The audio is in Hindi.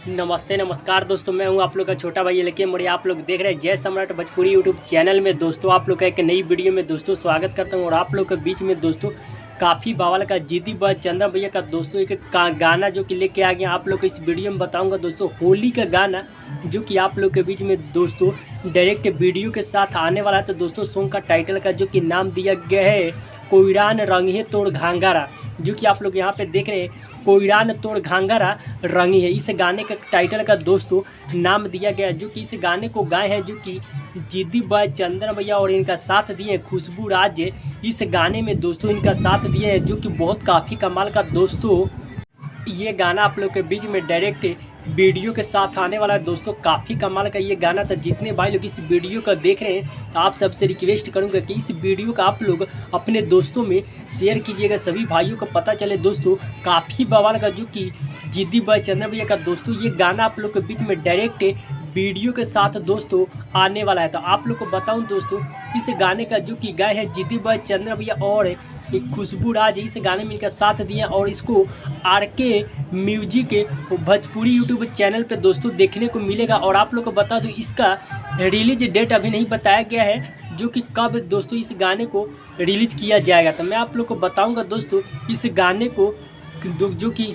नमस्ते नमस्कार दोस्तों, मैं हूं आप लोग का छोटा भाई लेके मोड़ी। आप लोग देख रहे हैं जय सम्राट भोजपुरी यूट्यूब चैनल में। दोस्तों आप लोग का एक नई वीडियो में दोस्तों स्वागत करता हूं। और आप लोग के बीच में दोस्तों काफ़ी बवाल का जीती बाई चंद्रा भैया का दोस्तों एक गाना जो कि लेके आ गया आप लोग को इस वीडियो में बताऊंगा दोस्तों। होली का गाना जो कि आप लोग के बीच में दोस्तों डायरेक्ट वीडियो के साथ आने वाला है। तो दोस्तों सॉन्ग का टाइटल का जो कि नाम दिया गया है कोयरान रंगे तोड़ घांगारा, जो कि आप लोग यहाँ पे देख रहे हैं कोयरान तोड़ घांगारा रंगी है। इस गाने का टाइटल का दोस्तों नाम दिया गया, जो कि इस गाने को गाए हैं जो कि जिद्दी बाई चंद्रा भैया और इनका साथ दिए हैं खुशबू राज। इस गाने में दोस्तों इनका साथ दिए हैं जो कि बहुत काफ़ी कमाल का दोस्तों ये गाना आप लोग के बीच में डायरेक्ट वीडियो के साथ आने वाला है दोस्तों। काफ़ी कमाल का ये गाना था। जितने भाई लोग इस वीडियो का देख रहे हैं तो आप सबसे रिक्वेस्ट करूंगा कि इस वीडियो का आप लोग अपने दोस्तों में शेयर कीजिएगा, सभी भाइयों को पता चले दोस्तों। काफ़ी बवाल का जो कि जिद्दी बाई चंद्रा भैया का दोस्तों ये गाना आप लोग के बीच में डायरेक्ट वीडियो के साथ दोस्तों आने वाला है। तो आप लोग को बताऊं दोस्तों इस गाने का जो कि गाए हैं जिद्दी बाई चंद्रा भैया और एक खुशबू राज, इस गाने में इनका साथ दिए और इसको RK music Bhojpuri YouTube channel पे दोस्तों देखने को मिलेगा। और आप लोग को बता दूं इसका रिलीज डेट अभी नहीं बताया गया है जो कि कब दोस्तों इस गाने को रिलीज किया जाएगा। तो मैं आप लोग को बताऊंगा दोस्तों इस गाने को जो कि